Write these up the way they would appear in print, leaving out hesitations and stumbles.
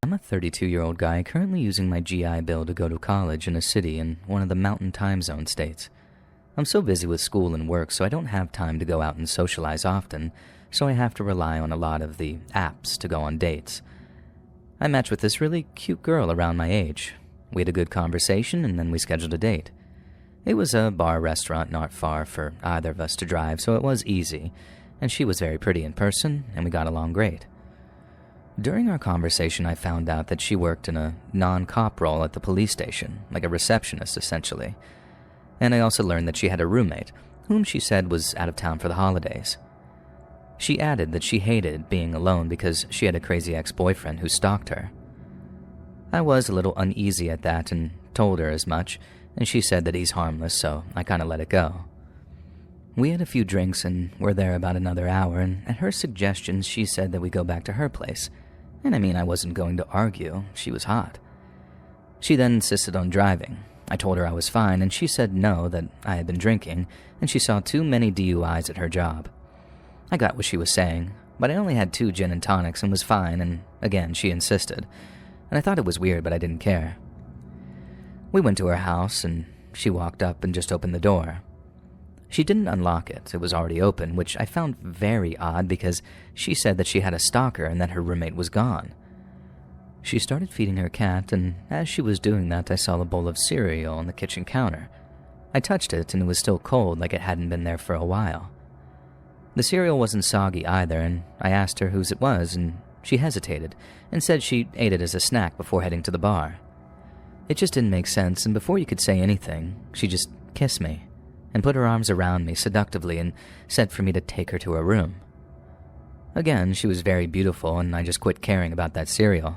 I'm a 32-year-old guy currently using my GI Bill to go to college in a city in one of the mountain time zone states. I'm so busy with school and work, so I don't have time to go out and socialize often, so I have to rely on a lot of the apps to go on dates. I matched with this really cute girl around my age. We had a good conversation, and then we scheduled a date. It was a bar restaurant not far for either of us to drive, so it was easy, and she was very pretty in person, and we got along great. During our conversation, I found out that she worked in a non-cop role at the police station, like a receptionist, essentially. And I also learned that she had a roommate, whom she said was out of town for the holidays. She added that she hated being alone because she had a crazy ex-boyfriend who stalked her. I was a little uneasy at that and told her as much, and she said that he's harmless, so I kinda let it go. We had a few drinks and were there about another hour, and at her suggestion, she said that we go back to her place. And I wasn't going to argue. She was hot. She then insisted on driving. I told her I was fine, and she said no, that I had been drinking, and she saw too many DUIs at her job. I got what she was saying, but I only had 2 gin and tonics and was fine, and again, she insisted. And I thought it was weird, but I didn't care. We went to her house, and she walked up and just opened the door. She didn't unlock it. It was already open, which I found very odd because she said that she had a stalker and that her roommate was gone. She started feeding her cat, and as she was doing that, I saw a bowl of cereal on the kitchen counter. I touched it, and it was still cold, like it hadn't been there for a while. The cereal wasn't soggy either, and I asked her whose it was, and she hesitated and said she ate it as a snack before heading to the bar. It just didn't make sense, and before you could say anything, she just kissed me and put her arms around me seductively and said for me to take her to her room. Again, she was very beautiful, and I just quit caring about that cereal.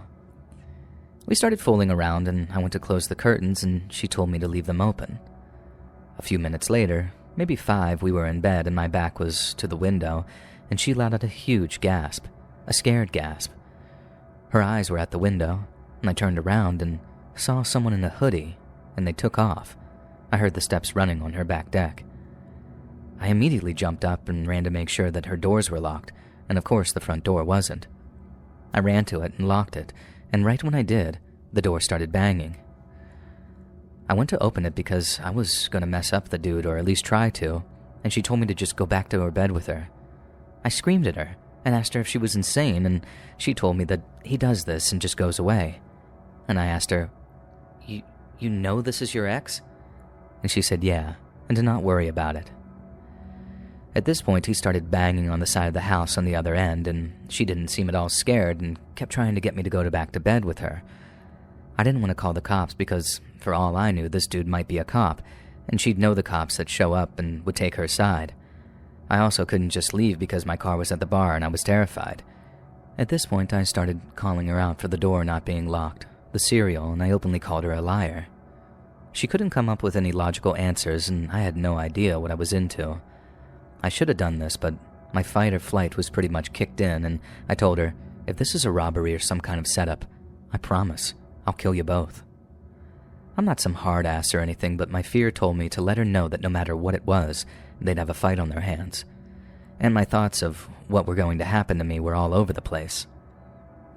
We started fooling around, and I went to close the curtains, and she told me to leave them open. A few minutes later, maybe 5, we were in bed, and my back was to the window, and she let out a huge gasp, a scared gasp. Her eyes were at the window, and I turned around and saw someone in a hoodie, and they took off. I heard the steps running on her back deck. I immediately jumped up and ran to make sure that her doors were locked, and of course the front door wasn't. I ran to it and locked it, and right when I did, the door started banging. I went to open it because I was going to mess up the dude, or at least try to, and she told me to just go back to her bed with her. I screamed at her and asked her if she was insane, and she told me that he does this and just goes away. And I asked her, You know this is your ex? And she said yeah, and to not worry about it. At this point, he started banging on the side of the house on the other end, and she didn't seem at all scared and kept trying to get me to go back to bed with her. I didn't want to call the cops because, for all I knew, this dude might be a cop, and she'd know the cops that show up and would take her side. I also couldn't just leave because my car was at the bar and I was terrified. At this point, I started calling her out for the door not being locked, the cereal, and I openly called her a liar. She couldn't come up with any logical answers, and I had no idea what I was into. I should have done this, but my fight or flight was pretty much kicked in, and I told her, if this is a robbery or some kind of setup, I promise, I'll kill you both. I'm not some hard ass or anything, but my fear told me to let her know that no matter what it was, they'd have a fight on their hands. And my thoughts of what were going to happen to me were all over the place.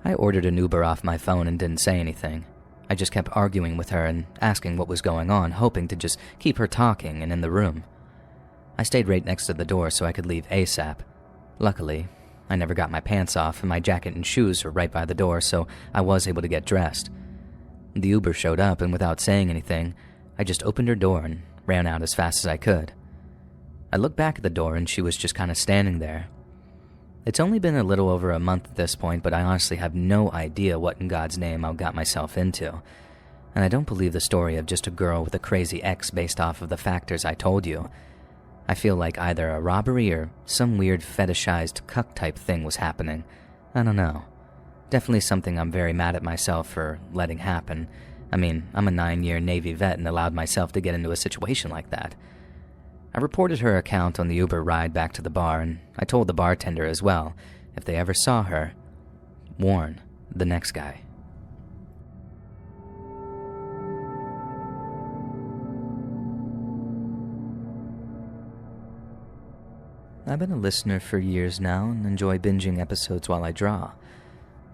I ordered an Uber off my phone and didn't say anything. I just kept arguing with her and asking what was going on, hoping to just keep her talking and in the room. I stayed right next to the door so I could leave ASAP. Luckily, I never got my pants off and my jacket and shoes were right by the door, so I was able to get dressed. The Uber showed up, and without saying anything, I just opened her door and ran out as fast as I could. I looked back at the door and she was just kind of standing there. It's only been a little over a month at this point, but I honestly have no idea what in God's name I got myself into. And I don't believe the story of just a girl with a crazy ex based off of the factors I told you. I feel like either a robbery or some weird fetishized cuck type thing was happening. I don't know. Definitely something I'm very mad at myself for letting happen. I'm a 9-year Navy vet and allowed myself to get into a situation like that. I reported her account on the Uber ride back to the bar, and I told the bartender as well, if they ever saw her, warn the next guy. I've been a listener for years now and enjoy binging episodes while I draw.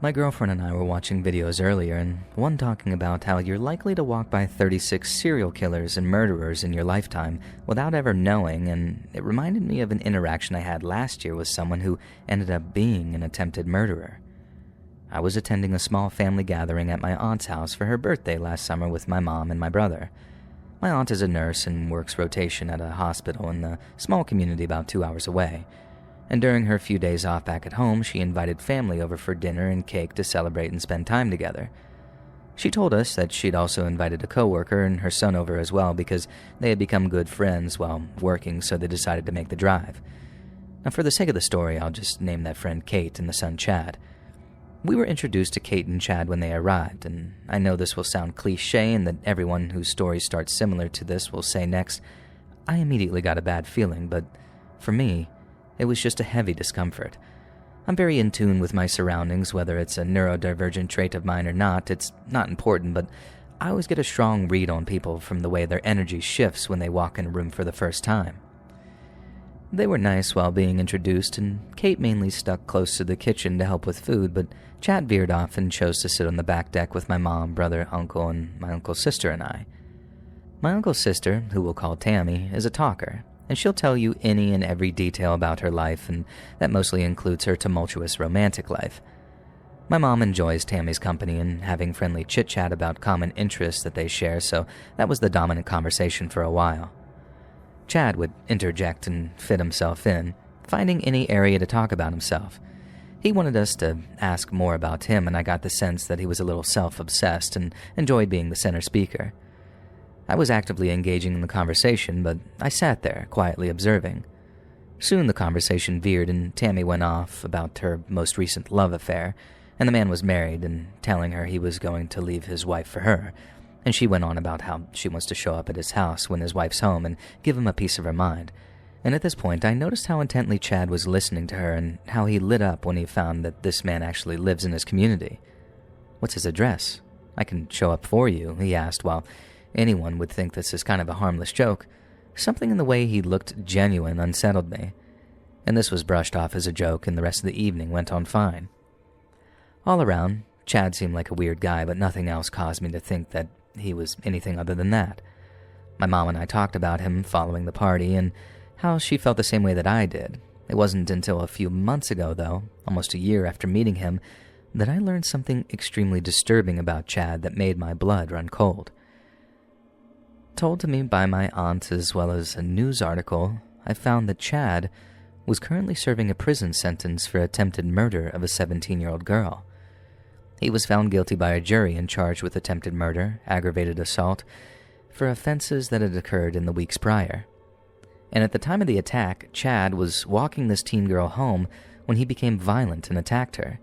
My girlfriend and I were watching videos earlier, and one talking about how you're likely to walk by 36 serial killers and murderers in your lifetime without ever knowing, and it reminded me of an interaction I had last year with someone who ended up being an attempted murderer. I was attending a small family gathering at my aunt's house for her birthday last summer with my mom and my brother. My aunt is a nurse and works rotation at a hospital in a small community about 2 hours away. And during her few days off back at home, she invited family over for dinner and cake to celebrate and spend time together. She told us that she'd also invited a coworker and her son over as well because they had become good friends while working, so they decided to make the drive. Now, for the sake of the story, I'll just name that friend Kate and the son Chad. We were introduced to Kate and Chad when they arrived, and I know this will sound cliche and that everyone whose story starts similar to this will say next, I immediately got a bad feeling, but for me, it was just a heavy discomfort. I'm very in tune with my surroundings, whether it's a neurodivergent trait of mine or not. It's not important, but I always get a strong read on people from the way their energy shifts when they walk in a room for the first time. They were nice while being introduced, and Kate mainly stuck close to the kitchen to help with food, but Chad veered off and chose to sit on the back deck with my mom, brother, uncle, and my uncle's sister and I. My uncle's sister, who we'll call Tammy, is a talker, and she'll tell you any and every detail about her life, and that mostly includes her tumultuous romantic life. My mom enjoys Tammy's company and having friendly chit-chat about common interests that they share, so that was the dominant conversation for a while. Chad would interject and fit himself in, finding any area to talk about himself. He wanted us to ask more about him, and I got the sense that he was a little self-obsessed and enjoyed being the center speaker. I was actively engaging in the conversation, but I sat there, quietly observing. Soon the conversation veered, and Tammy went off about her most recent love affair, and the man was married and telling her he was going to leave his wife for her, and she went on about how she wants to show up at his house when his wife's home and give him a piece of her mind. And at this point, I noticed how intently Chad was listening to her and how he lit up when he found that this man actually lives in his community. "What's his address? I can show up for you," he asked, while anyone would think this is kind of a harmless joke. Something in the way he looked genuine unsettled me, and this was brushed off as a joke, and the rest of the evening went on fine. All around, Chad seemed like a weird guy, but nothing else caused me to think that he was anything other than that. My mom and I talked about him following the party and how she felt the same way that I did. It wasn't until a few months ago, though, almost a year after meeting him, that I learned something extremely disturbing about Chad that made my blood run cold. Told to me by my aunt as well as a news article, I found that Chad was currently serving a prison sentence for attempted murder of a 17-year-old girl. He was found guilty by a jury and charged with attempted murder, aggravated assault, for offenses that had occurred in the weeks prior. And at the time of the attack, Chad was walking this teen girl home when he became violent and attacked her.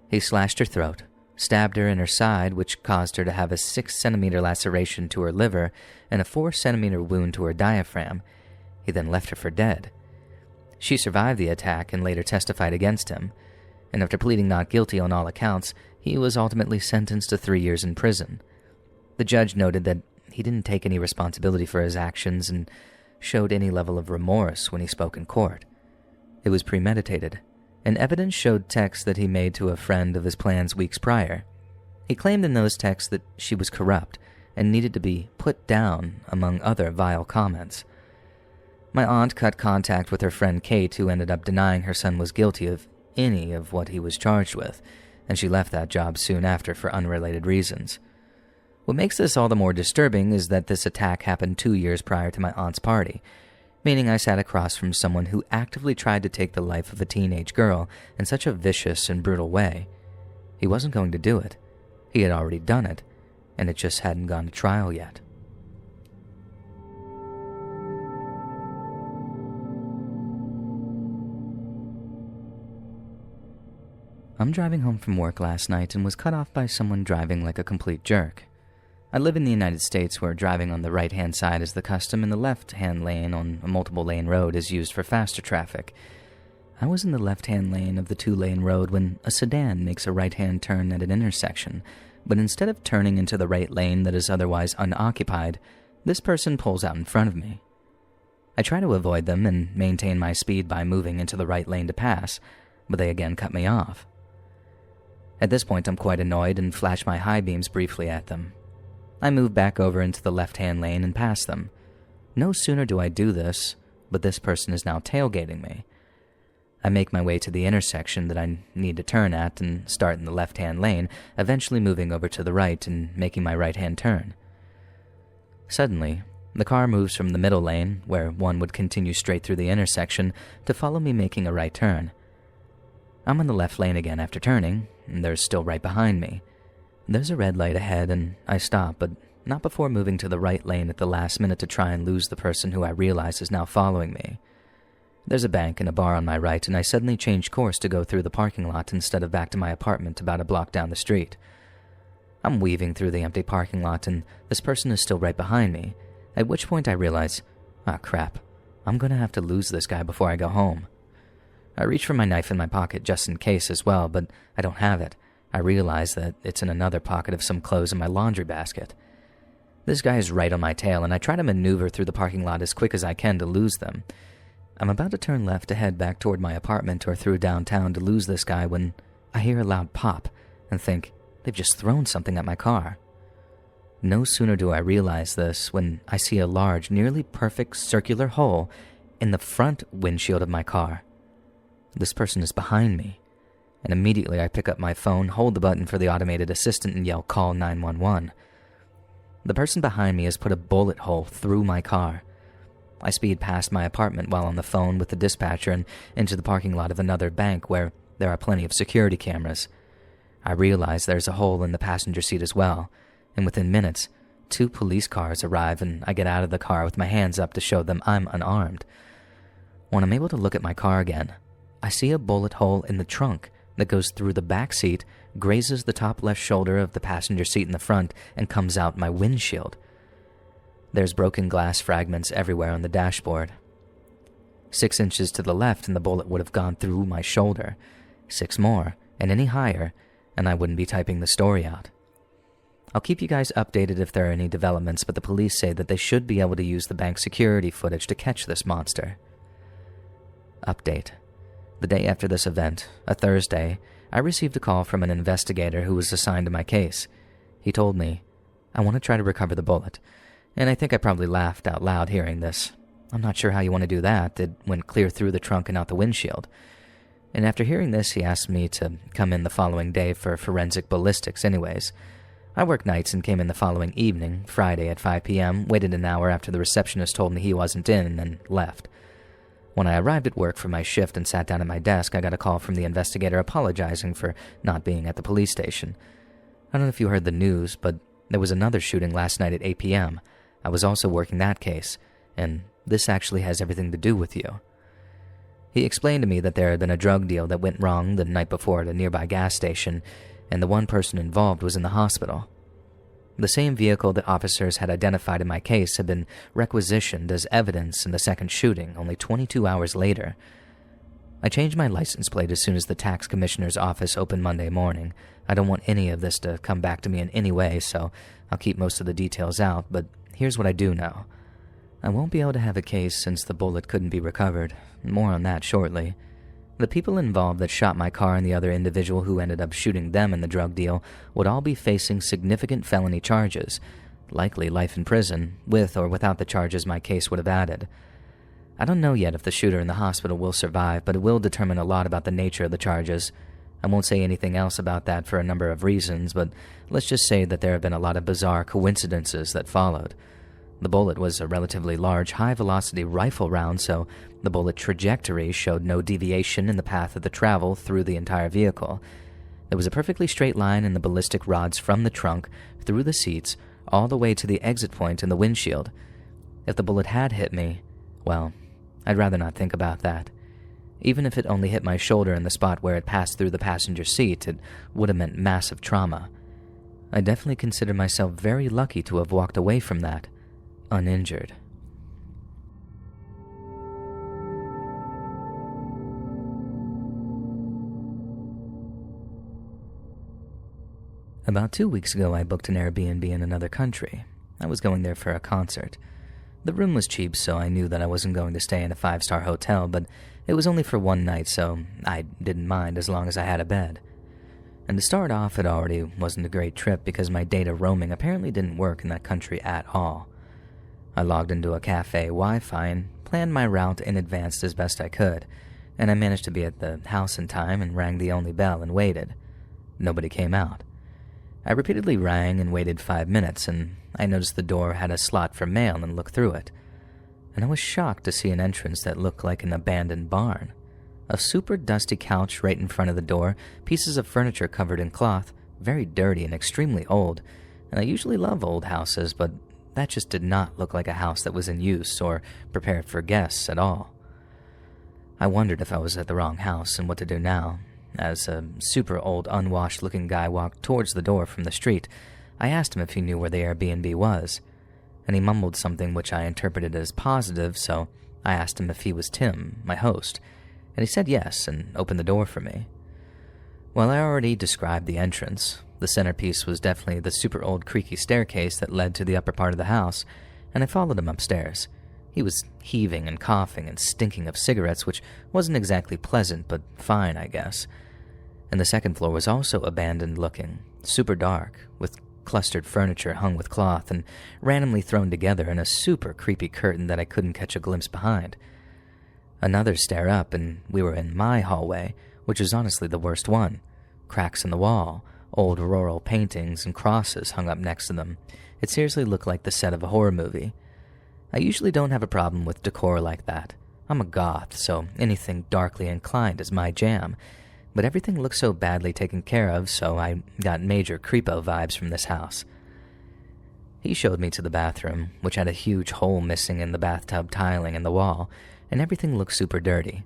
He slashed her throat, stabbed her in her side, which caused her to have a 6-centimeter laceration to her liver and a 4-centimeter wound to her diaphragm. He then left her for dead. She survived the attack and later testified against him, and after pleading not guilty on all accounts, he was ultimately sentenced to 3 years in prison. The judge noted that he didn't take any responsibility for his actions and showed any level of remorse when he spoke in court. It was premeditated, and evidence showed texts that he made to a friend of his plans weeks prior. He claimed in those texts that she was corrupt and needed to be put down, among other vile comments. My aunt cut contact with her friend Kate, who ended up denying her son was guilty of any of what he was charged with, and she left that job soon after for unrelated reasons. What makes this all the more disturbing is that this attack happened 2 years prior to my aunt's party, meaning I sat across from someone who actively tried to take the life of a teenage girl in such a vicious and brutal way. He wasn't going to do it. He had already done it, and it just hadn't gone to trial yet. I'm driving home from work last night and was cut off by someone driving like a complete jerk. I live in the United States where driving on the right-hand side is the custom and the left-hand lane on a multiple-lane road is used for faster traffic. I was in the left-hand lane of the 2-lane road when a sedan makes a right-hand turn at an intersection, but instead of turning into the right lane that is otherwise unoccupied, this person pulls out in front of me. I try to avoid them and maintain my speed by moving into the right lane to pass, but they again cut me off. At this point, I'm quite annoyed and flash my high beams briefly at them. I move back over into the left-hand lane and pass them. No sooner do I do this, but this person is now tailgating me. I make my way to the intersection that I need to turn at and start in the left-hand lane, eventually moving over to the right and making my right-hand turn. Suddenly, the car moves from the middle lane, where one would continue straight through the intersection, to follow me making a right turn. I'm in the left lane again after turning, and they're still right behind me. There's a red light ahead, and I stop, but not before moving to the right lane at the last minute to try and lose the person who I realize is now following me. There's a bank and a bar on my right, and I suddenly change course to go through the parking lot instead of back to my apartment about a block down the street. I'm weaving through the empty parking lot, and this person is still right behind me, at which point I realize, crap, I'm going to have to lose this guy before I go home. I reach for my knife in my pocket just in case as well, but I don't have it. I realize that it's in another pocket of some clothes in my laundry basket. This guy is right on my tail, and I try to maneuver through the parking lot as quick as I can to lose them. I'm about to turn left to head back toward my apartment or through downtown to lose this guy when I hear a loud pop and think they've just thrown something at my car. No sooner do I realize this when I see a large, nearly perfect circular hole in the front windshield of my car. This person is behind me, and immediately I pick up my phone, hold the button for the automated assistant, and yell, "Call 911." The person behind me has put a bullet hole through my car. I speed past my apartment while on the phone with the dispatcher and into the parking lot of another bank where there are plenty of security cameras. I realize there's a hole in the passenger seat as well, and within minutes, 2 police cars arrive and I get out of the car with my hands up to show them I'm unarmed. When I'm able to look at my car again, I see a bullet hole in the trunk that goes through the back seat, grazes the top left shoulder of the passenger seat in the front, and comes out my windshield. There's broken glass fragments everywhere on the dashboard. 6 inches to the left and the bullet would have gone through my shoulder. 6 more, and any higher, and I wouldn't be typing the story out. I'll keep you guys updated if there are any developments, but the police say that they should be able to use the bank security footage to catch this monster. Update. The day after this event, a Thursday, I received a call from an investigator who was assigned to my case. He told me, "I want to try to recover the bullet." And I think I probably laughed out loud hearing this. I'm not sure how you want to do that. It went clear through the trunk and out the windshield. And after hearing this, he asked me to come in the following day for forensic ballistics anyways. I worked nights and came in the following evening, Friday at 5 p.m., waited an hour after the receptionist told me he wasn't in, and then left. When I arrived at work for my shift and sat down at my desk, I got a call from the investigator apologizing for not being at the police station. I don't know if you heard the news, but there was another shooting last night at 8 p.m., I was also working that case, and this actually has everything to do with you. He explained to me that there had been a drug deal that went wrong the night before at a nearby gas station, and the one person involved was in the hospital. The same vehicle that officers had identified in my case had been requisitioned as evidence in the second shooting only 22 hours later. I changed my license plate as soon as the tax commissioner's office opened Monday morning. I don't want any of this to come back to me in any way, so I'll keep most of the details out, but here's what I do know. I won't be able to have a case since the bullet couldn't be recovered. More on that shortly. The people involved that shot my car and the other individual who ended up shooting them in the drug deal would all be facing significant felony charges, likely life in prison, with or without the charges my case would have added. I don't know yet if the shooter in the hospital will survive, but it will determine a lot about the nature of the charges. I won't say anything else about that for a number of reasons, but let's just say that there have been a lot of bizarre coincidences that followed. The bullet was a relatively large, high-velocity rifle round, so the bullet trajectory showed no deviation in the path of the travel through the entire vehicle. There was a perfectly straight line in the ballistic rods from the trunk, through the seats, all the way to the exit point in the windshield. If the bullet had hit me, well, I'd rather not think about that. Even if it only hit my shoulder in the spot where it passed through the passenger seat, it would have meant massive trauma. I definitely consider myself very lucky to have walked away from that uninjured. About 2 weeks ago, I booked an Airbnb in another country. I was going there for a concert. The room was cheap, so I knew that I wasn't going to stay in a 5-star hotel, but it was only for one night, so I didn't mind as long as I had a bed. And to start off, it already wasn't a great trip because my data roaming apparently didn't work in that country at all. I logged into a cafe Wi-Fi and planned my route in advance as best I could, and I managed to be at the house in time and rang the only bell and waited. Nobody came out. I repeatedly rang and waited 5 minutes, and I noticed the door had a slot for mail and looked through it. And I was shocked to see an entrance that looked like an abandoned barn. A super dusty couch right in front of the door, pieces of furniture covered in cloth, very dirty and extremely old, and I usually love old houses, but that just did not look like a house that was in use or prepared for guests at all. I wondered if I was at the wrong house and what to do now. As a super old, unwashed-looking guy walked towards the door from the street, I asked him if he knew where the Airbnb was, and he mumbled something which I interpreted as positive, so I asked him if he was Tim, my host, and he said yes and opened the door for me. Well, I already described the entrance. The centerpiece was definitely the super old creaky staircase that led to the upper part of the house, and I followed him upstairs. He was heaving and coughing and stinking of cigarettes, which wasn't exactly pleasant, but fine, I guess. And the second floor was also abandoned-looking, super dark, with clustered furniture hung with cloth and randomly thrown together in a super creepy curtain that I couldn't catch a glimpse behind. Another stair up, and we were in my hallway, which is honestly the worst one. Cracks in the wall, old rural paintings and crosses hung up next to them. It seriously looked like the set of a horror movie. I usually don't have a problem with decor like that. I'm a goth, so anything darkly inclined is my jam. But everything looked so badly taken care of, so I got major creepo vibes from this house. He showed me to the bathroom, which had a huge hole missing in the bathtub tiling in the wall, and everything looked super dirty.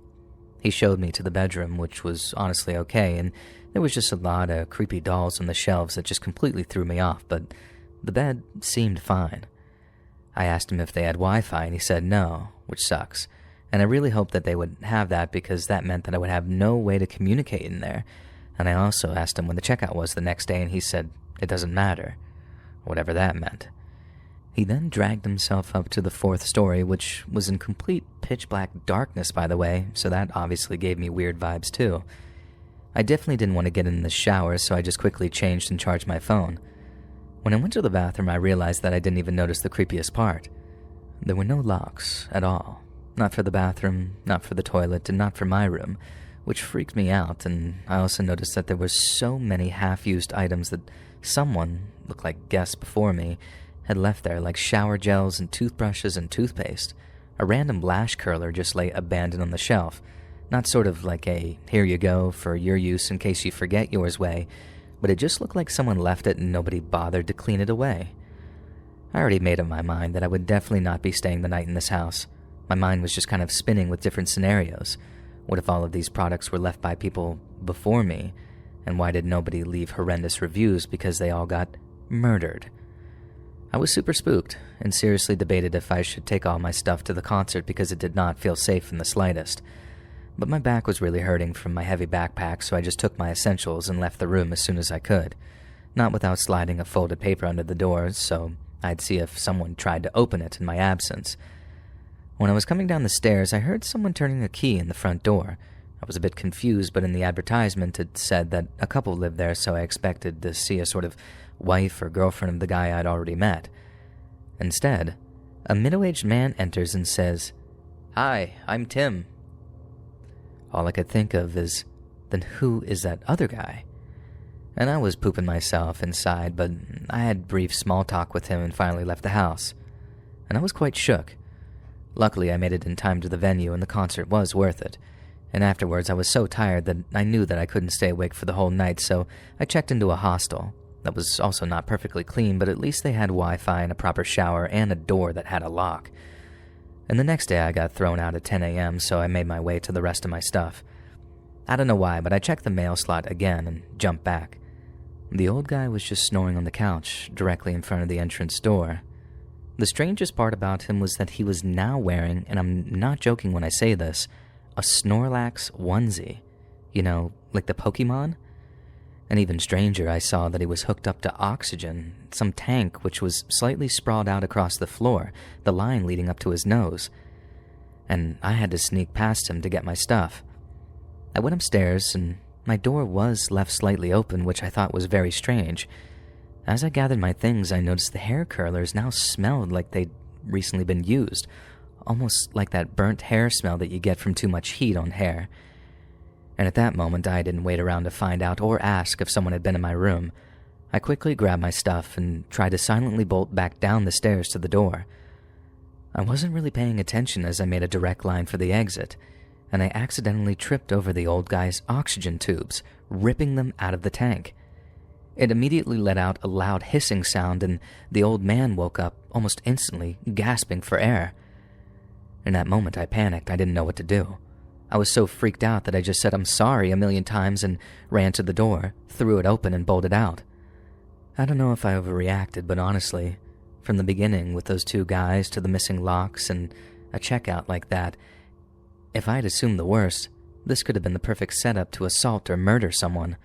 He showed me to the bedroom, which was honestly okay, and there was just a lot of creepy dolls on the shelves that just completely threw me off, but the bed seemed fine. I asked him if they had Wi-Fi, and he said no, which sucks. And I really hoped that they would have that because that meant that I would have no way to communicate in there. And I also asked him when the checkout was the next day, and he said it doesn't matter, whatever that meant. He then dragged himself up to the 4th story, which was in complete pitch-black darkness, by the way, so that obviously gave me weird vibes too. I definitely didn't want to get in the shower, so I just quickly changed and charged my phone. When I went to the bathroom, I realized that I didn't even notice the creepiest part. There were no locks at all. Not for the bathroom, not for the toilet, and not for my room, which freaked me out, and I also noticed that there were so many half-used items that someone, looked like guests before me, had left there, like shower gels and toothbrushes and toothpaste. A random lash curler just lay abandoned on the shelf, not sort of like a here you go for your use in case you forget yours way, but it just looked like someone left it and nobody bothered to clean it away. I already made up my mind that I would definitely not be staying the night in this house. My mind was just kind of spinning with different scenarios. What if all of these products were left by people before me? And why did nobody leave horrendous reviews because they all got murdered? I was super spooked and seriously debated if I should take all my stuff to the concert because it did not feel safe in the slightest. But my back was really hurting from my heavy backpack, so I just took my essentials and left the room as soon as I could. Not without sliding a folded paper under the door, so I'd see if someone tried to open it in my absence. When I was coming down the stairs, I heard someone turning a key in the front door. I was a bit confused, but in the advertisement it said that a couple lived there, so I expected to see a sort of wife or girlfriend of the guy I'd already met. Instead, a middle-aged man enters and says, "Hi, I'm Tim." All I could think of is, then who is that other guy? And I was pooping myself inside, but I had brief small talk with him and finally left the house. And I was quite shook. Luckily, I made it in time to the venue, and the concert was worth it. And afterwards, I was so tired that I knew that I couldn't stay awake for the whole night, so I checked into a hostel. That was also not perfectly clean, but at least they had Wi-Fi and a proper shower and a door that had a lock. And the next day, I got thrown out at 10 a.m., so I made my way to the rest of my stuff. I don't know why, but I checked the mail slot again and jumped back. The old guy was just snoring on the couch, directly in front of the entrance door. The strangest part about him was that he was now wearing, and I'm not joking when I say this, a Snorlax onesie. You know, like the Pokemon? And even stranger, I saw that he was hooked up to oxygen, some tank which was slightly sprawled out across the floor, the line leading up to his nose. And I had to sneak past him to get my stuff. I went upstairs, and my door was left slightly open, which I thought was very strange. As I gathered my things, I noticed the hair curlers now smelled like they'd recently been used, almost like that burnt hair smell that you get from too much heat on hair. And at that moment, I didn't wait around to find out or ask if someone had been in my room. I quickly grabbed my stuff and tried to silently bolt back down the stairs to the door. I wasn't really paying attention as I made a direct line for the exit, and I accidentally tripped over the old guy's oxygen tubes, ripping them out of the tank. It immediately let out a loud hissing sound, and the old man woke up almost instantly, gasping for air. In that moment, I panicked. I didn't know what to do. I was so freaked out that I just said "I'm sorry" a million times and ran to the door, threw it open, and bolted out. I don't know if I overreacted, but honestly, from the beginning with those two guys to the missing locks and a checkout like that, if I had assumed the worst, this could have been the perfect setup to assault or murder someone.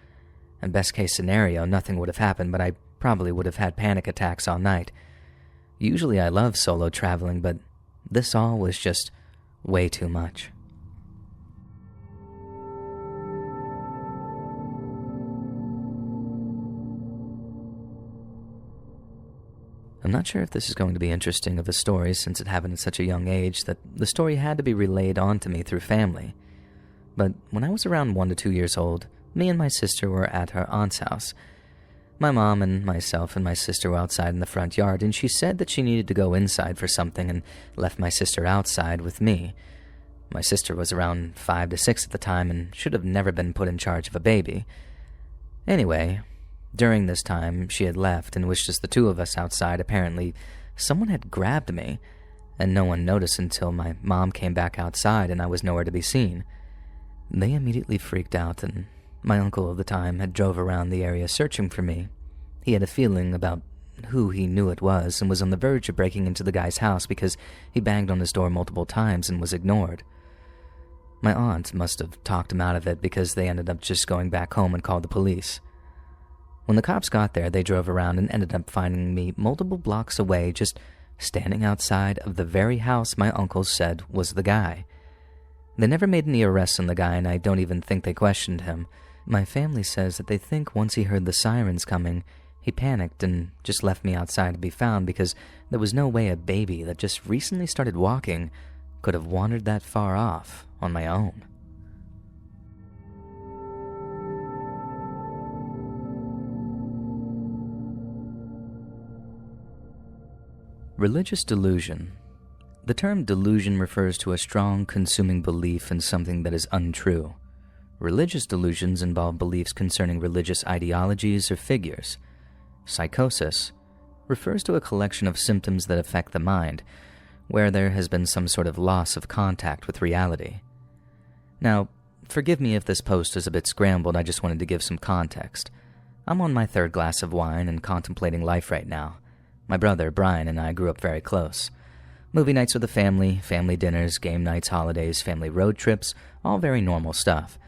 In best case scenario, nothing would have happened, but I probably would have had panic attacks all night. Usually I love solo traveling, but this all was just way too much. I'm not sure if this is going to be interesting of a story since it happened at such a young age that the story had to be relayed on to me through family. But when I was around 1 to 2 years old, me and my sister were at her aunt's house. My mom and myself and my sister were outside in the front yard, and she said that she needed to go inside for something and left my sister outside with me. My sister was around 5 to 6 at the time and should have never been put in charge of a baby. Anyway, during this time, she had left and it was just the two of us outside. Apparently, someone had grabbed me, and no one noticed until my mom came back outside and I was nowhere to be seen. They immediately freaked out, and my uncle of the time had drove around the area searching for me. He had a feeling about who he knew it was and was on the verge of breaking into the guy's house because he banged on his door multiple times and was ignored. My aunt must have talked him out of it because they ended up just going back home and called the police. When the cops got there, they drove around and ended up finding me multiple blocks away, just standing outside of the very house my uncle said was the guy. They never made any arrests on the guy, and I don't even think they questioned him. My family says that they think once he heard the sirens coming, he panicked and just left me outside to be found because there was no way a baby that just recently started walking could have wandered that far off on my own. Religious delusion. The term delusion refers to a strong, consuming belief in something that is untrue. Religious delusions involve beliefs concerning religious ideologies or figures. Psychosis refers to a collection of symptoms that affect the mind, where there has been some sort of loss of contact with reality. Now, forgive me if this post is a bit scrambled. I just wanted to give some context. I'm on my 3rd glass of wine and contemplating life right now. My brother, Brian, and I grew up very close. Movie nights with the family, family dinners, game nights, holidays, family road trips, all very normal stuff.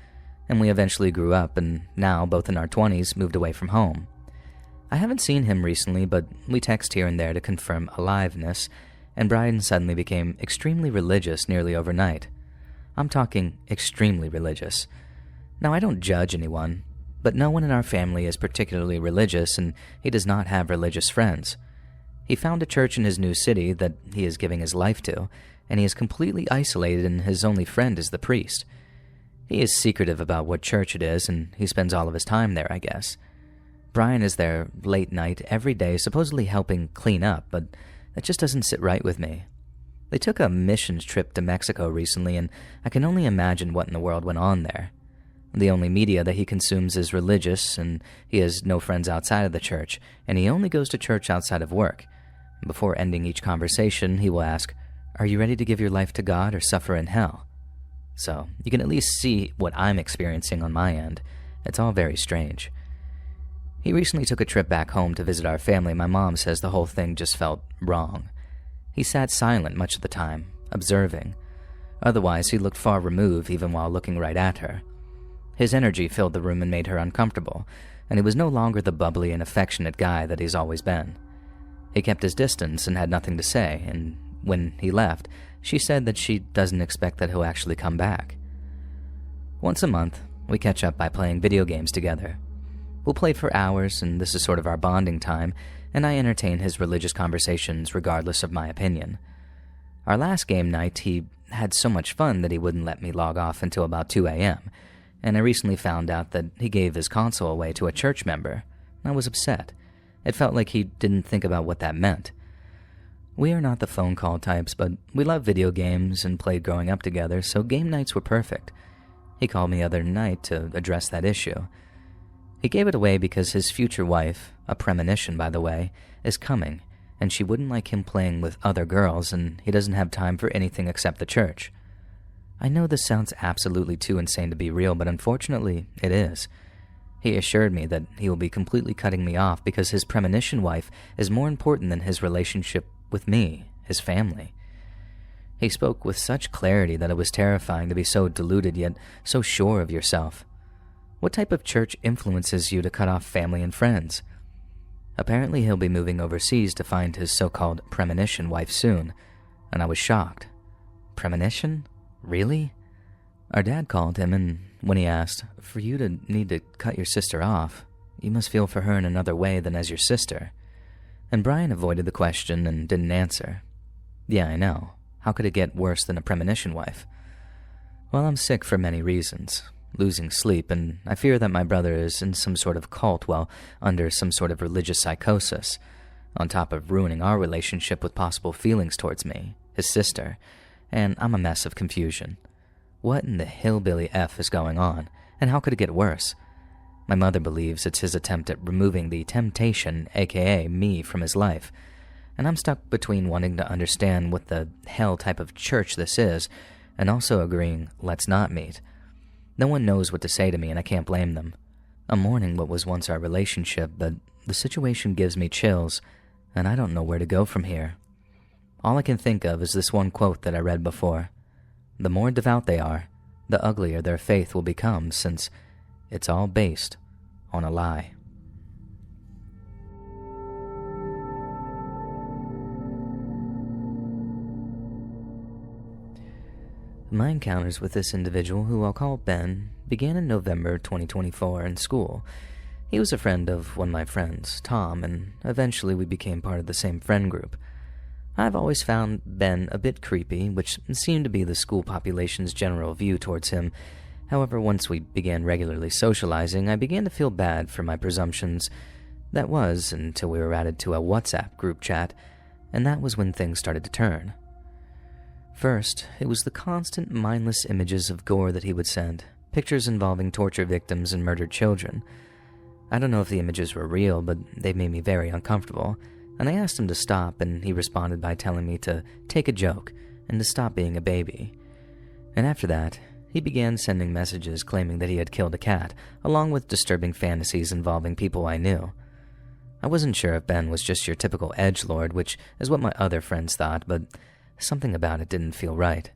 And we eventually grew up and now, both in our 20s, moved away from home. I haven't seen him recently, but we text here and there to confirm aliveness, and Brian suddenly became extremely religious nearly overnight. I'm talking extremely religious. Now, I don't judge anyone, but no one in our family is particularly religious, and he does not have religious friends. He found a church in his new city that he is giving his life to, and he is completely isolated and his only friend is the priest. He is secretive about what church it is, and he spends all of his time there, I guess. Brian is there late night every day, supposedly helping clean up, but that just doesn't sit right with me. They took a missions trip to Mexico recently, and I can only imagine what in the world went on there. The only media that he consumes is religious, and he has no friends outside of the church, and he only goes to church outside of work. Before ending each conversation, he will ask, "Are you ready to give your life to God or suffer in hell?" So, you can at least see what I'm experiencing on my end. It's all very strange. He recently took a trip back home to visit our family. My mom says the whole thing just felt wrong. He sat silent much of the time, observing. Otherwise, he looked far removed even while looking right at her. His energy filled the room and made her uncomfortable, and he was no longer the bubbly and affectionate guy that he's always been. He kept his distance and had nothing to say, and when he left, she said that she doesn't expect that he'll actually come back. Once a month, We catch up by playing video games together. We'll play for hours, and this is sort of our bonding time, and I entertain his religious conversations regardless of my opinion. Our last game night, he had so much fun that he wouldn't let me log off until about 2 a.m., and I recently found out that he gave his console away to a church member. I was upset. It felt like he didn't think about what that meant. We are not the phone call types, but we love video games and played growing up together, so game nights were perfect. He called me the other night to address that issue. He gave it away because his future wife, a premonition by the way, is coming, and she wouldn't like him playing with other girls, and he doesn't have time for anything except the church. I know this sounds absolutely too insane to be real, but unfortunately, it is. He assured me that he will be completely cutting me off because his premonition wife is more important than his relationship with me, his family. He spoke with such clarity that it was terrifying to be so deluded yet so sure of yourself. What type of church influences you to cut off family and friends? Apparently he'll be moving overseas to find his so-called premonition wife soon, and I was shocked. Premonition? Really? Our dad called him, and when he asked, "For you to need to cut your sister off, you must feel for her in another way than as your sister." And Brian avoided the question and didn't answer. Yeah, I know. How could it get worse than a premonition wife? Well, I'm sick for many reasons. Losing sleep, and I fear that my brother is in some sort of cult while under some sort of religious psychosis, on top of ruining our relationship with possible feelings towards me, his sister, and I'm a mess of confusion. What in the hillbilly F is going on, and how could it get worse? My mother believes it's his attempt at removing the temptation, aka me, from his life, and I'm stuck between wanting to understand what the hell type of church this is, and also agreeing, let's not meet. No one knows what to say to me, and I can't blame them. I'm mourning what was once our relationship, but the situation gives me chills, and I don't know where to go from here. All I can think of is this one quote that I read before. The more devout they are, the uglier their faith will become, since it's all based on a lie. My encounters with this individual, who I'll call Ben, began in November 2024 in school. He was a friend of one of my friends, Tom, and eventually we became part of the same friend group. I've always found Ben a bit creepy, which seemed to be the school population's general view towards him. However, once we began regularly socializing, I began to feel bad for my presumptions. That was until we were added to a WhatsApp group chat, and that was when things started to turn. First, it was the constant mindless images of gore that he would send, pictures involving torture victims and murdered children. I don't know if the images were real, but they made me very uncomfortable, and I asked him to stop, and he responded by telling me to take a joke and to stop being a baby. And after that, he began sending messages claiming that he had killed a cat, along with disturbing fantasies involving people I knew. I wasn't sure if Ben was just your typical edgelord, which is what my other friends thought, but something about it didn't feel right.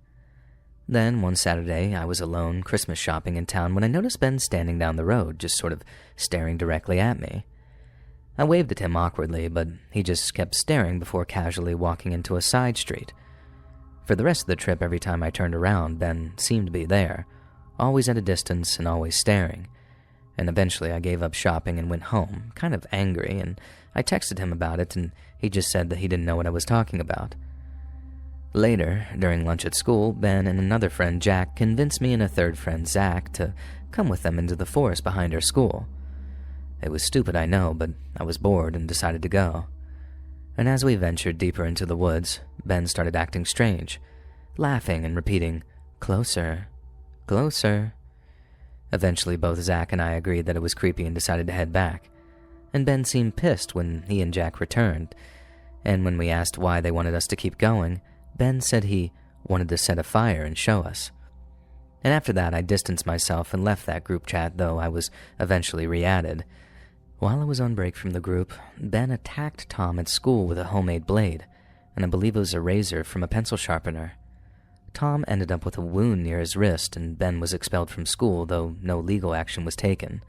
Then, one Saturday, I was alone Christmas shopping in town when I noticed Ben standing down the road, just sort of staring directly at me. I waved at him awkwardly, but he just kept staring before casually walking into a side street. For the rest of the trip, every time I turned around, Ben seemed to be there, always at a distance and always staring. And eventually I gave up shopping and went home, kind of angry, and I texted him about it, and he just said that he didn't know what I was talking about. Later, during lunch at school, Ben and another friend, Jack, convinced me and a third friend, Zach, to come with them into the forest behind our school. It was stupid, I know, but I was bored and decided to go. And as we ventured deeper into the woods, Ben started acting strange, laughing and repeating, "Closer, closer." Eventually, both Zach and I agreed that it was creepy and decided to head back. And Ben seemed pissed when he and Jack returned. And when we asked why they wanted us to keep going, Ben said he wanted to set a fire and show us. And after that, I distanced myself and left that group chat, though I was eventually re-added. While I was on break from the group, Ben attacked Tom at school with a homemade blade, and I believe it was a razor from a pencil sharpener. Tom ended up with a wound near his wrist, and Ben was expelled from school, though no legal action was taken.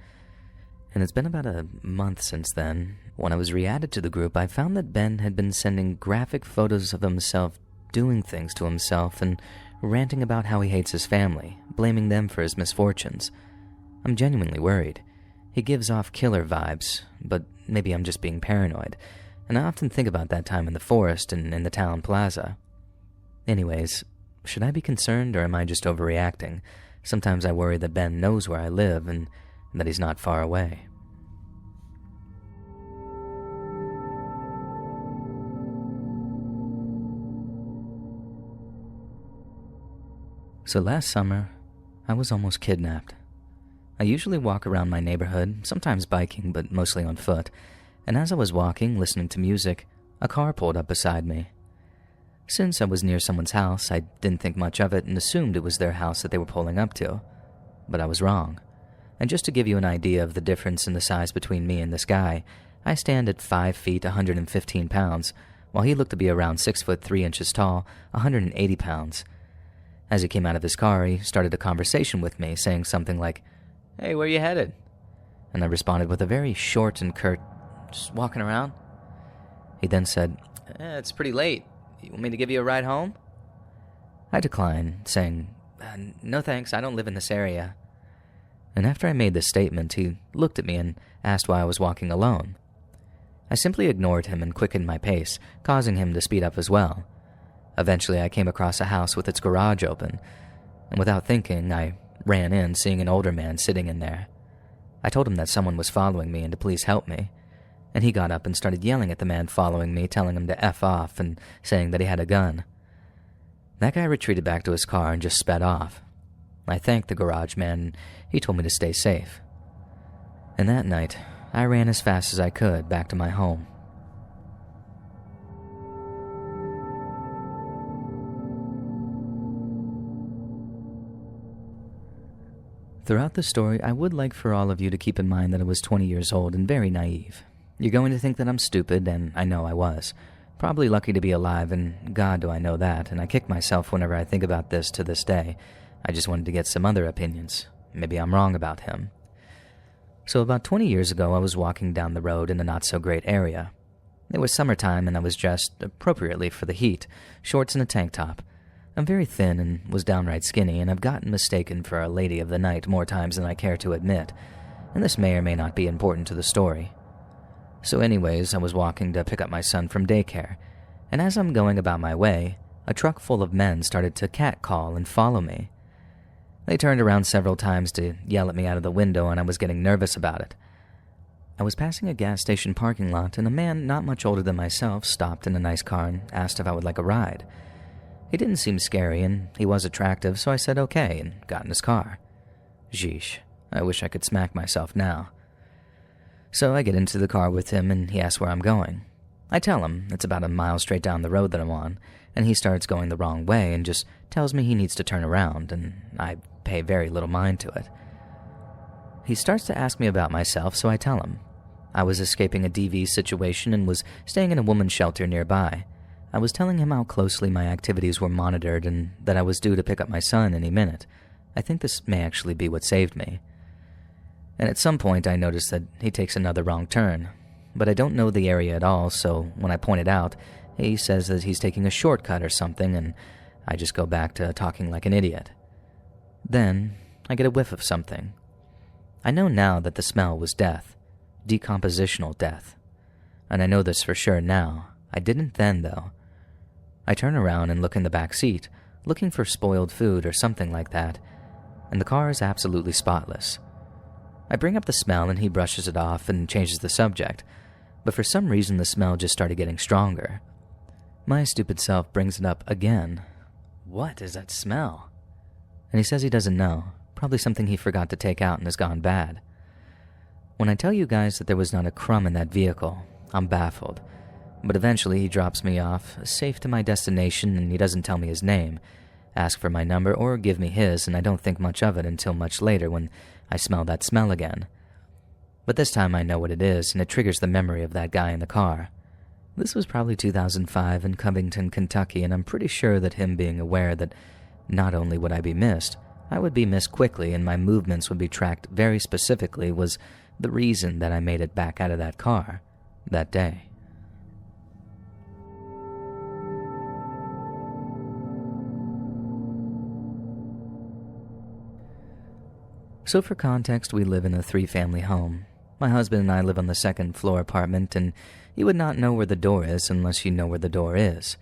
And it's been about a month since then. When I was re-added to the group, I found that Ben had been sending graphic photos of himself doing things to himself and ranting about how he hates his family, blaming them for his misfortunes. I'm genuinely worried. He gives off killer vibes, but maybe I'm just being paranoid, and I often think about that time in the forest and in the town plaza. Anyways, should I be concerned or am I just overreacting? Sometimes I worry that Ben knows where I live and that he's not far away. So last summer, I was almost kidnapped. I usually walk around my neighborhood, sometimes biking, but mostly on foot, and as I was walking, listening to music, a car pulled up beside me. Since I was near someone's house, I didn't think much of it and assumed it was their house that they were pulling up to. But I was wrong. And just to give you an idea of the difference in the size between me and this guy, I stand at 5 feet, 115 pounds, while he looked to be around 6 foot 3 inches tall, 180 pounds. As he came out of his car, he started a conversation with me, saying something like, "Hey, where you headed?" And I responded with a very short and curt, "Just walking around." He then said, "It's pretty late. You want me to give you a ride home?" I declined, saying, "No thanks, I don't live in this area." And after I made this statement, he looked at me and asked why I was walking alone. I simply ignored him and quickened my pace, causing him to speed up as well. Eventually, I came across a house with its garage open, and without thinking, I ran in, seeing an older man sitting in there. I told him that someone was following me and to please help me, and he got up and started yelling at the man following me, telling him to F off and saying that he had a gun. That guy retreated back to his car and just sped off. I thanked the garage man, and he told me to stay safe. And that night, I ran as fast as I could back to my home. Throughout the story, I would like for all of you to keep in mind that I was 20 years old and very naive. You're going to think that I'm stupid, and I know I was. Probably lucky to be alive, and God do I know that, and I kick myself whenever I think about this to this day. I just wanted to get some other opinions. Maybe I'm wrong about him. So about 20 years ago, I was walking down the road in a not-so-great area. It was summertime, and I was dressed appropriately for the heat, shorts and a tank top. I'm very thin and was downright skinny, and I've gotten mistaken for a lady of the night more times than I care to admit, and this may or may not be important to the story. So anyways, I was walking to pick up my son from daycare, and as I'm going about my way, a truck full of men started to catcall and follow me. They turned around several times to yell at me out of the window, and I was getting nervous about it. I was passing a gas station parking lot, and a man not much older than myself stopped in a nice car and asked if I would like a ride. He didn't seem scary, and he was attractive, so I said okay and got in his car. Sheesh, I wish I could smack myself now. So I get into the car with him, and he asks where I'm going. I tell him it's about a mile straight down the road that I'm on, and he starts going the wrong way and just tells me he needs to turn around, and I pay very little mind to it. He starts to ask me about myself, so I tell him. I was escaping a DV situation and was staying in a woman's shelter nearby. I was telling him how closely my activities were monitored and that I was due to pick up my son any minute. I think this may actually be what saved me. And at some point I noticed that he takes another wrong turn, but I don't know the area at all, so when I point it out, he says that he's taking a shortcut or something, and I just go back to talking like an idiot. Then I get a whiff of something. I know now that the smell was death, decompositional death, and I know this for sure now. I didn't then, though. I turn around and look in the back seat, looking for spoiled food or something like that, and the car is absolutely spotless. I bring up the smell and he brushes it off and changes the subject, but for some reason the smell just started getting stronger. My stupid self brings it up again. What is that smell? And he says he doesn't know, probably something he forgot to take out and has gone bad. When I tell you guys that there was not a crumb in that vehicle, I'm baffled. But eventually he drops me off, safe to my destination, and he doesn't tell me his name, ask for my number, or give me his, and I don't think much of it until much later when I smell that smell again. But this time I know what it is, and it triggers the memory of that guy in the car. This was probably 2005 in Covington, Kentucky, and I'm pretty sure that him being aware that not only would I be missed, I would be missed quickly and my movements would be tracked very specifically was the reason that I made it back out of that car that day. So for context, we live in a 3-family home. My husband and I live on the second-floor apartment, and you would not know where the door is unless you know where the door is.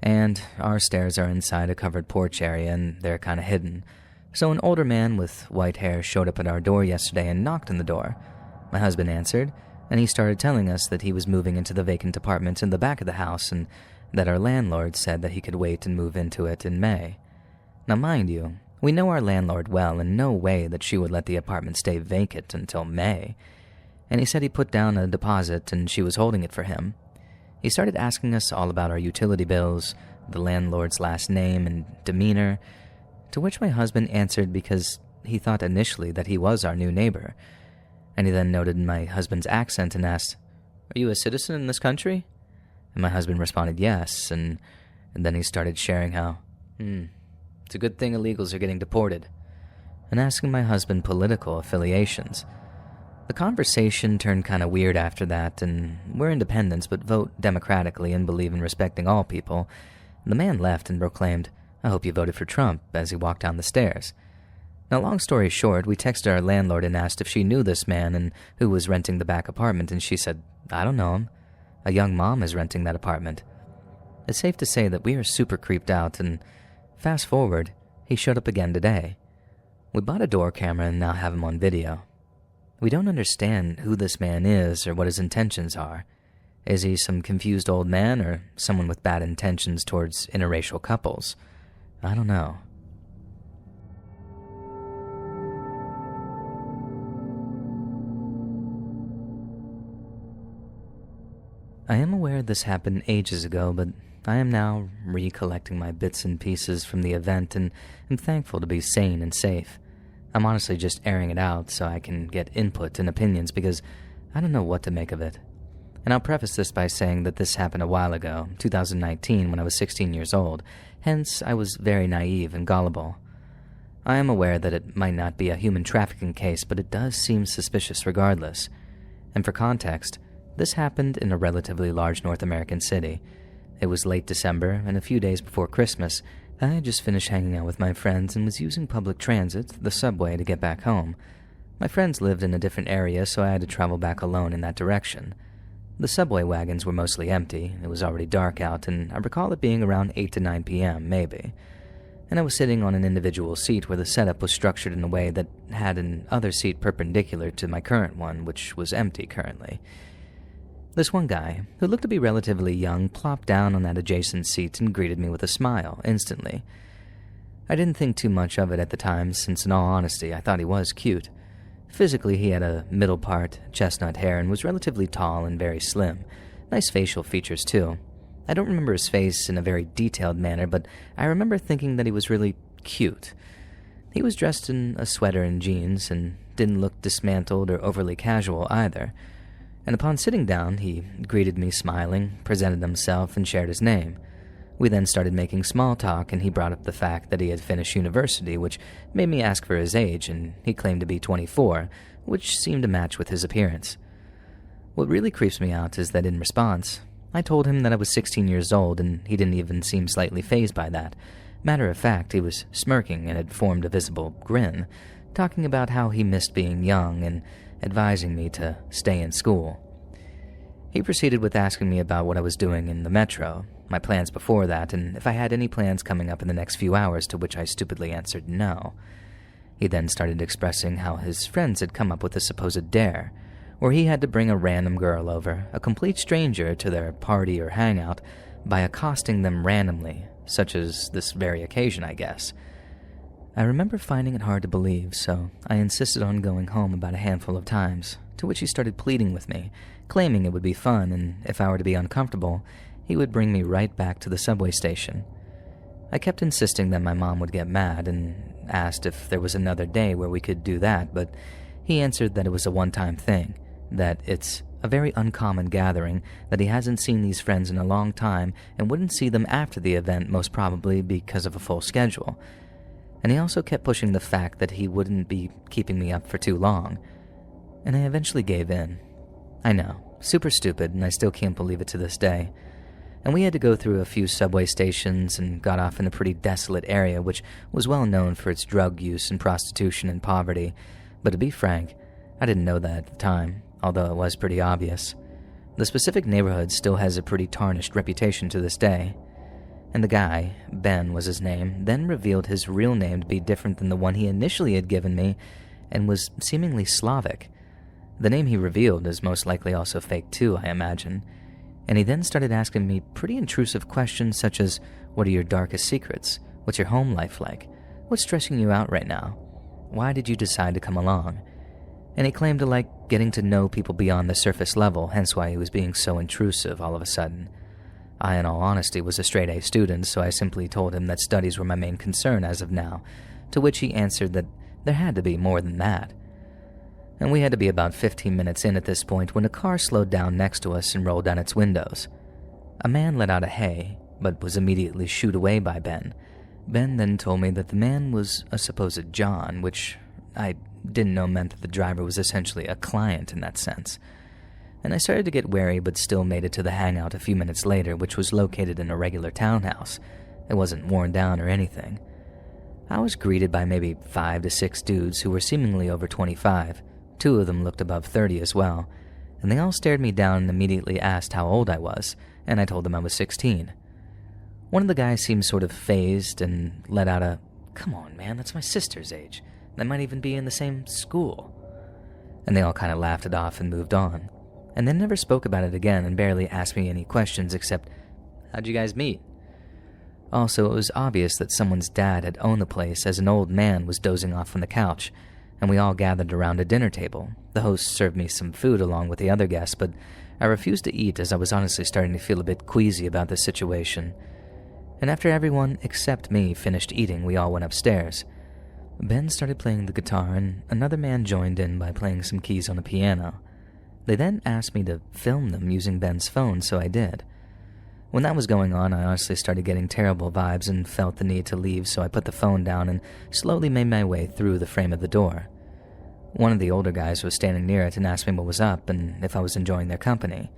And our stairs are inside a covered porch area, and they're kind of hidden. So an older man with white hair showed up at our door yesterday and knocked on the door. My husband answered, and he started telling us that he was moving into the vacant apartment in the back of the house and that our landlord said that he could wait and move into it in May. Now mind you, we know our landlord well, and no way that she would let the apartment stay vacant until May. And he said he put down a deposit and she was holding it for him. He started asking us all about our utility bills, the landlord's last name and demeanor, to which my husband answered because he thought initially that he was our new neighbor. And he then noted my husband's accent and asked, "Are you a citizen in this country?" And my husband responded yes, and then he started sharing how, it's a good thing illegals are getting deported, and asking my husband political affiliations. The conversation turned kind of weird after that, and we're independents but vote democratically and believe in respecting all people. The man left and proclaimed, "I hope you voted for Trump," as he walked down the stairs. Now, long story short, we texted our landlord and asked if she knew this man and who was renting the back apartment, and she said, "I don't know him. A young mom is renting that apartment." It's safe to say that we are super creeped out, and fast forward, he showed up again today. We bought a door camera and now have him on video. We don't understand who this man is or what his intentions are. Is he some confused old man or someone with bad intentions towards interracial couples? I don't know. I am aware this happened ages ago, but I am now recollecting my bits and pieces from the event and am thankful to be sane and safe. I'm honestly just airing it out so I can get input and opinions because I don't know what to make of it. And I'll preface this by saying that this happened a while ago, 2019, when I was 16 years old. Hence, I was very naive and gullible. I am aware that it might not be a human trafficking case, but it does seem suspicious regardless. And for context, this happened in a relatively large North American city. It was late December, and a few days before Christmas, I had just finished hanging out with my friends and was using public transit, the subway, to get back home. My friends lived in a different area, so I had to travel back alone in that direction. The subway wagons were mostly empty, it was already dark out, and I recall it being around 8 to 9 p.m., maybe. And I was sitting on an individual seat where the setup was structured in a way that had an other seat perpendicular to my current one, which was empty currently. This one guy, who looked to be relatively young, plopped down on that adjacent seat and greeted me with a smile, instantly. I didn't think too much of it at the time, since in all honesty, I thought he was cute. Physically, he had a middle-part, chestnut hair and was relatively tall and very slim. Nice facial features, too. I don't remember his face in a very detailed manner, but I remember thinking that he was really cute. He was dressed in a sweater and jeans, and didn't look dismantled or overly casual either. And upon sitting down, he greeted me smiling, presented himself, and shared his name. We then started making small talk, and he brought up the fact that he had finished university, which made me ask for his age, and he claimed to be 24, which seemed to match with his appearance. What really creeps me out is that in response, I told him that I was 16 years old, and he didn't even seem slightly fazed by that. Matter of fact, he was smirking and had formed a visible grin, talking about how he missed being young and advising me to stay in school. He proceeded with asking me about what I was doing in the metro, my plans before that, and if I had any plans coming up in the next few hours, to which I stupidly answered no. He then started expressing how his friends had come up with a supposed dare, where he had to bring a random girl over, a complete stranger, to their party or hangout by accosting them randomly, such as this very occasion, I guess. I remember finding it hard to believe, so I insisted on going home about a handful of times, to which he started pleading with me, claiming it would be fun, and if I were to be uncomfortable, he would bring me right back to the subway station. I kept insisting that my mom would get mad, and asked if there was another day where we could do that, but he answered that it was a one-time thing, that it's a very uncommon gathering, that he hasn't seen these friends in a long time, and wouldn't see them after the event, most probably because of a full schedule. And he also kept pushing the fact that he wouldn't be keeping me up for too long. And I eventually gave in. I know, super stupid, and I still can't believe it to this day. And we had to go through a few subway stations and got off in a pretty desolate area which was well known for its drug use and prostitution and poverty. But to be frank, I didn't know that at the time, although it was pretty obvious. The specific neighborhood still has a pretty tarnished reputation to this day. And the guy, Ben was his name, then revealed his real name to be different than the one he initially had given me and was seemingly Slavic. The name he revealed is most likely also fake too, I imagine. And he then started asking me pretty intrusive questions such as, what are your darkest secrets? What's your home life like? What's stressing you out right now? Why did you decide to come along? And he claimed to like getting to know people beyond the surface level, hence why he was being so intrusive all of a sudden. I, in all honesty, was a straight-A student, so I simply told him that studies were my main concern as of now, to which he answered that there had to be more than that. And we had to be about 15 minutes in at this point when a car slowed down next to us and rolled down its windows. A man let out a hey, but was immediately shooed away by Ben. Ben then told me that the man was a supposed John, which I didn't know meant that the driver was essentially a client in that sense. And I started to get wary but still made it to the hangout a few minutes later, which was located in a regular townhouse. It wasn't worn down or anything. I was greeted by maybe 5 to 6 dudes who were seemingly over 25. 2 of them looked above 30 as well, and they all stared me down and immediately asked how old I was, and I told them I was 16. One of the guys seemed sort of phased and let out a, "Come on, man, that's my sister's age. They might even be in the same school." And they all kind of laughed it off and moved on, and then never spoke about it again and barely asked me any questions except, "How'd you guys meet?" Also, it was obvious that someone's dad had owned the place, as an old man was dozing off on the couch, and we all gathered around a dinner table. The host served me some food along with the other guests, but I refused to eat as I was honestly starting to feel a bit queasy about the situation. And after everyone except me finished eating, we all went upstairs. Ben started playing the guitar, and another man joined in by playing some keys on the piano. They then asked me to film them using Ben's phone, so I did. When that was going on, I honestly started getting terrible vibes and felt the need to leave, so I put the phone down and slowly made my way through the frame of the door. One of the older guys was standing near it and asked me what was up and if I was enjoying their company.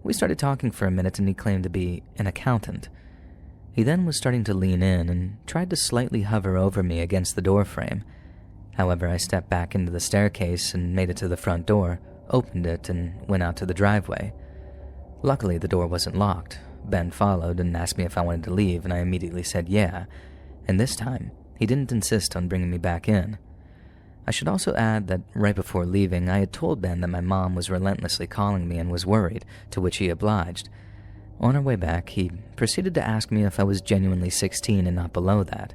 We started talking for a minute and he claimed to be an accountant. He then was starting to lean in and tried to slightly hover over me against the door frame. However, I stepped back into the staircase and made it to the front door, opened it, and went out to the driveway. Luckily, the door wasn't locked. Ben followed and asked me if I wanted to leave, and I immediately said yeah, and this time, he didn't insist on bringing me back in. I should also add that right before leaving, I had told Ben that my mom was relentlessly calling me and was worried, to which he obliged. On our way back, he proceeded to ask me if I was genuinely 16 and not below that.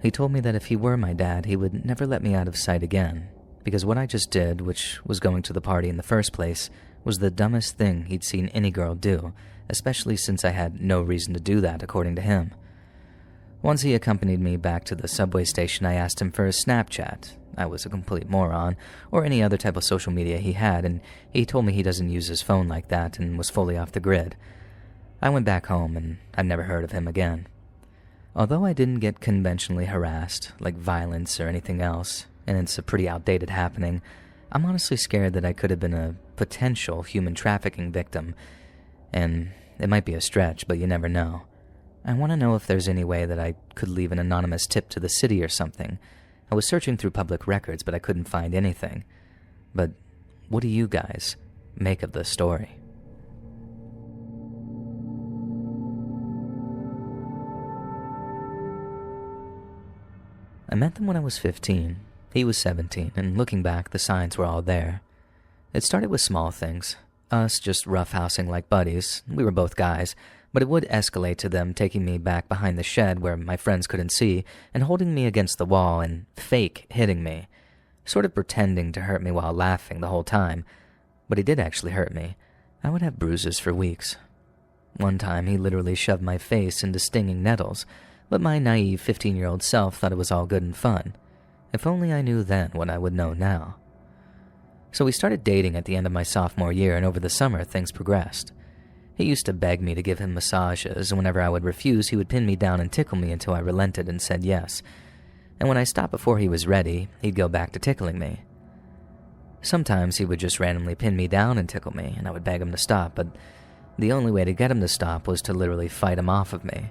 He told me that if he were my dad, he would never let me out of sight again, because what I just did, which was going to the party in the first place, was the dumbest thing he'd seen any girl do, especially since I had no reason to do that, according to him. Once he accompanied me back to the subway station, I asked him for his Snapchat. I was a complete moron, or any other type of social media he had, and he told me he doesn't use his phone like that and was fully off the grid. I went back home, and I've never heard of him again. Although I didn't get conventionally harassed, like violence or anything else, and it's a pretty outdated happening, I'm honestly scared that I could have been a potential human trafficking victim, and it might be a stretch, but you never know. I want to know if there's any way that I could leave an anonymous tip to the city or something. I was searching through public records, but I couldn't find anything. But what do you guys make of this story? I met them when I was 15. He was 17, and looking back, the signs were all there. It started with small things. Us just roughhousing like buddies. We were both guys, but it would escalate to them taking me back behind the shed where my friends couldn't see and holding me against the wall and fake hitting me, sort of pretending to hurt me while laughing the whole time. But he did actually hurt me. I would have bruises for weeks. One time, he literally shoved my face into stinging nettles, but my naive 15-year-old self thought it was all good and fun. If only I knew then what I would know now. So we started dating at the end of my sophomore year, and over the summer, things progressed. He used to beg me to give him massages, and whenever I would refuse, he would pin me down and tickle me until I relented and said yes. And when I stopped before he was ready, he'd go back to tickling me. Sometimes he would just randomly pin me down and tickle me, and I would beg him to stop, but the only way to get him to stop was to literally fight him off of me.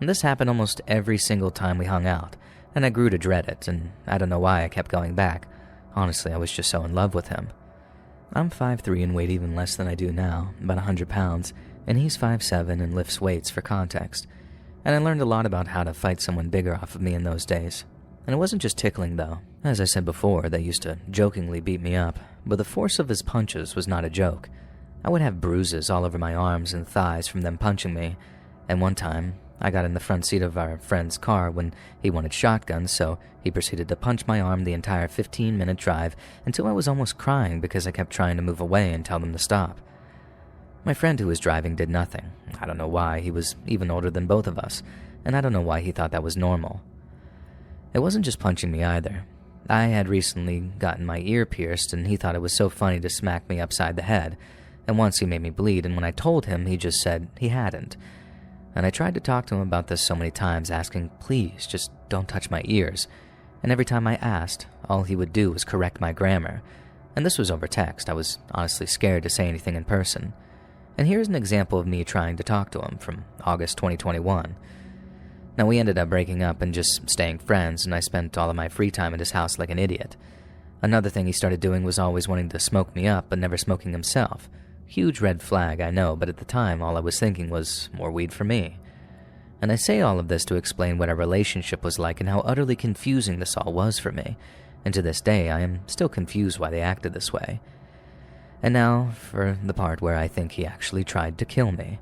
And this happened almost every single time we hung out, and I grew to dread it, and I don't know why I kept going back. Honestly, I was just so in love with him. I'm 5'3" and weigh even less than I do now, about 100 pounds, and he's 5'7" and lifts weights for context. And I learned a lot about how to fight someone bigger off of me in those days. And it wasn't just tickling though. As I said before, they used to jokingly beat me up, but the force of his punches was not a joke. I would have bruises all over my arms and thighs from them punching me, and one time, I got in the front seat of our friend's car when he wanted shotguns, so he proceeded to punch my arm the entire 15-minute drive until I was almost crying because I kept trying to move away and tell them to stop. My friend who was driving did nothing. I don't know why. He was even older than both of us, and I don't know why he thought that was normal. It wasn't just punching me either. I had recently gotten my ear pierced, and he thought it was so funny to smack me upside the head, and once he made me bleed, and when I told him, he just said he hadn't. And I tried to talk to him about this so many times, asking, please, just don't touch my ears. And every time I asked, all he would do was correct my grammar. And this was over text. I was honestly scared to say anything in person. And here's an example of me trying to talk to him from August 2021. Now, we ended up breaking up and just staying friends, and I spent all of my free time at his house like an idiot. Another thing he started doing was always wanting to smoke me up, but never smoking himself. Huge red flag, I know, but at the time, all I was thinking was more weed for me. And I say all of this to explain what our relationship was like and how utterly confusing this all was for me. And to this day, I am still confused why they acted this way. And now, for the part where I think he actually tried to kill me.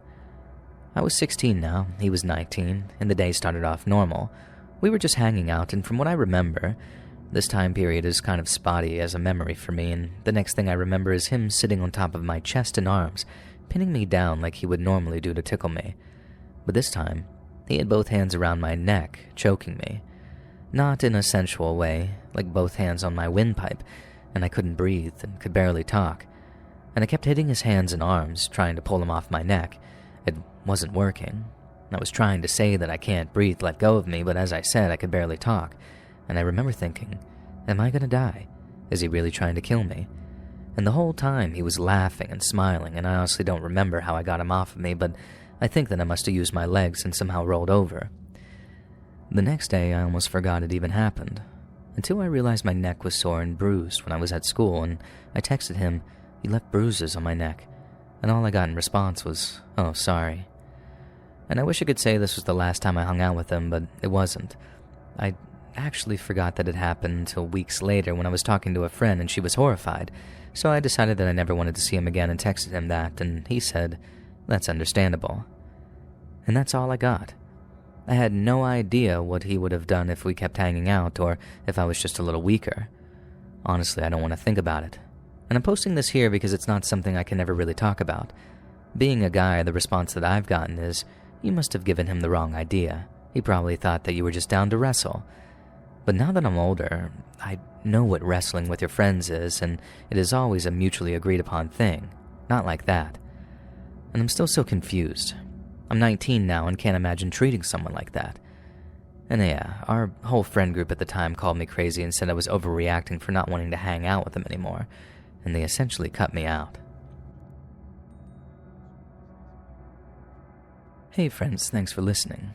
I was 16 now, he was 19, and the day started off normal. We were just hanging out, and from what I remember, this time period is kind of spotty as a memory for me, and the next thing I remember is him sitting on top of my chest and arms, pinning me down like he would normally do to tickle me. But this time, he had both hands around my neck, choking me. Not in a sensual way, like both hands on my windpipe, and I couldn't breathe and could barely talk. And I kept hitting his hands and arms, trying to pull him off my neck. It wasn't working. I was trying to say that I can't breathe, let go of me, but as I said, I could barely talk. And I remember thinking, am I gonna die? Is he really trying to kill me? And the whole time he was laughing and smiling, and I honestly don't remember how I got him off of me, but I think that I must have used my legs and somehow rolled over. The next day, I almost forgot it even happened, until I realized my neck was sore and bruised when I was at school, and I texted him, "You left bruises on my neck," and all I got in response was, "Oh, sorry." And I wish I could say this was the last time I hung out with him, but it wasn't. I actually forgot that it happened until weeks later when I was talking to a friend and she was horrified, so I decided that I never wanted to see him again and texted him that, and he said, "That's understandable." And that's all I got. I had no idea what he would have done if we kept hanging out or if I was just a little weaker. Honestly, I don't want to think about it. And I'm posting this here because it's not something I can ever really talk about. Being a guy, the response that I've gotten is, "You must have given him the wrong idea. He probably thought that you were just down to wrestle." But now that I'm older, I know what wrestling with your friends is, and it is always a mutually agreed upon thing. Not like that. And I'm still so confused. I'm 19 now and can't imagine treating someone like that. And yeah, our whole friend group at the time called me crazy and said I was overreacting for not wanting to hang out with them anymore, and they essentially cut me out. Hey friends, thanks for listening.